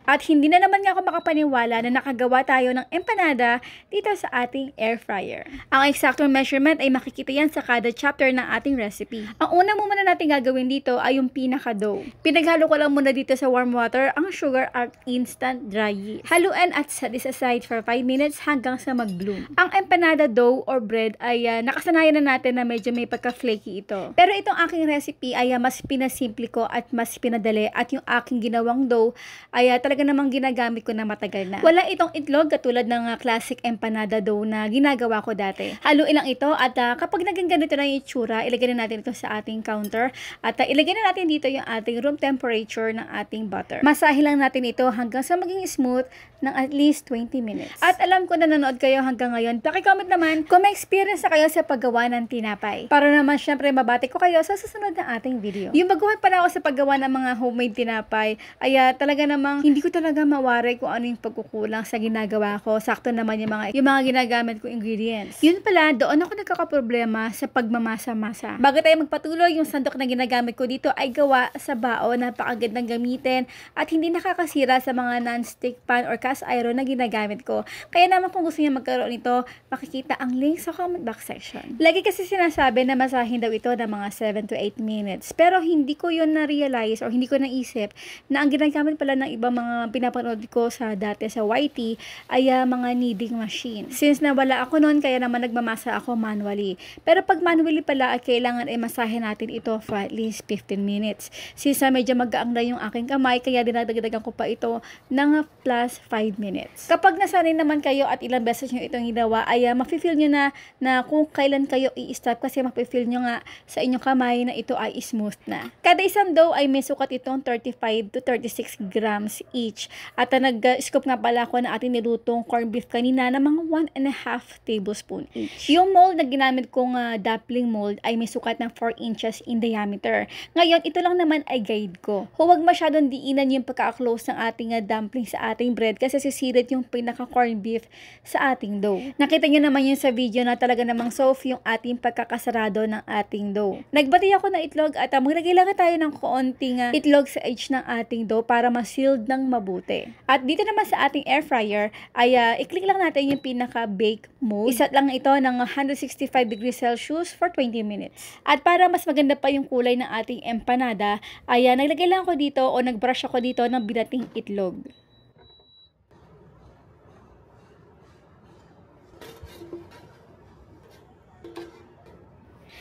At hindi na naman nga ako makapaniwala na nakagawa tayo ng empanada dito sa ating air fryer. Ang eksaktong measurement ay makikita yan sa kada chapter ng ating recipe. Ang una muna natin gagawin dito ay yung pinaka-dough. Pinaghalo ko lang muna dito sa warm water ang sugar at instant dry yeast. Haluan at set this aside for 5 minutes hanggang sa mag-bloom. Ang empanada dough or bread ay nakasanayan na natin na medyo may pagka-flaky ito. Pero itong aking recipe ay mas pinasimple ko at mas pinadali at yung aking ginawang dough ay talaga namang ginagamit ko na matagal na. Wala itong itlog katulad ng classic empanada dough na ginagawa ko dati. Haluin lang ito at kapag naging ganito na yung itsura, ilagay na natin ito sa ating counter at ilagay na natin dito yung ating room temperature ng ating butter. Masahin lang natin ito hanggang sa maging smooth ng at least 20 minutes. At alam ko na nanonood kayo hanggang ngayon. Paki-comment naman kung may experience na kayo sa paggawa ng tinapay. Para naman syempre mabati ko kayo sa susunod na ating video. Yung baguhan pala ako sa paggawa ng mga homemade tinapay ay talaga namang hindi ko talaga mawari kung ano yung pagkukulang sa ginagawa ko. Sakto naman yung mga ginagamit ko ingredients. Yun pala, doon ako nagkakaproblema sa pagmamasa-masa. Bago tayo magpatuloy, yung sandok na ginagamit ko dito ay gawa sa bao, napakagandang gamitin at hindi nakakasira sa mga non-stick pan or cast iron na ginagamit ko. Kaya naman kung gusto niyo magkaroon nito, makikita ang link sa comment box section. Lagi kasi sinasabi na masahin daw ito ng mga 7 to 8 minutes. Pero hindi ko yun na-realize or hindi ko naisip na ang ginagamit pala ng ibang mga pinapanood ko sa dati sa YT ay mga kneading machine. Since nawala ako noon, kaya naman nagmamasa ako manually. Pero pag manually pala ay kailangan ay masahin natin ito for at least 15 minutes. Since medyo mag-aang na yung aking kamay, kaya dinadagdagan ko pa ito ng plus 5 minutes. Kapag nasanay naman kayo at ilang beses nyo itong ginawa, ay mafe-feel nyo na kung kailan kayo i-stop kasi mafe-feel nyo nga sa inyong kamay na ito ay smooth na. Kada isang dough ay may sukat itong 35 to 36 grams each. At nag-scoop nga pala ako na ating nilutong corned beef kanina na mga 1.5 tablespoon each. Yung mold na ginamit kong dumpling mold ay may sukat ng 4 inches in diameter. Ngayon, ito lang naman ay guide ko. Huwag masyadong diinan yung pagka-close ng ating dumpling sa ating bread kasi sisirit yung pinaka-corned beef sa ating dough. Nakita nyo naman yun sa video na talaga namang soft yung ating pagkakasarado ng ating dough. Nagbati ako ng itlog at maglagay lang tayo ng konting itlog sa edge ng ating dough para ma-sealed ng mabuti. At dito naman sa ating air fryer ay i-click lang natin yung pinaka-bake mode. Iset lang ito ng 165 degrees Celsius for 20 minutes. At para mas maganda pa yung kulay ng ating empanada ay naglagay lang ako dito o nagbrush ako dito ng binating itlog.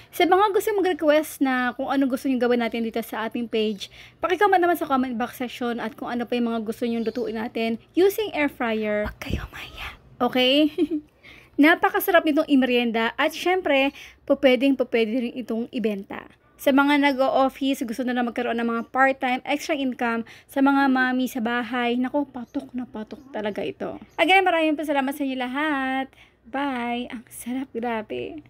Sa mga gusto mag-request na kung ano gusto nyo gawin natin dito sa ating page, pakicomment naman sa comment box section at kung ano pa yung mga gusto nyo lutuin natin using air fryer. Wag kayo maya. Okay? Napakasarap nitong imerienda at syempre, pwede rin itong ibenta. Sa mga nag-o-office, gusto na magkaroon ng mga part-time, extra income, sa mga mami sa bahay, naku, patok na patok talaga ito. Again, maraming salamat sa inyo lahat. Bye! Ang sarap, grabe.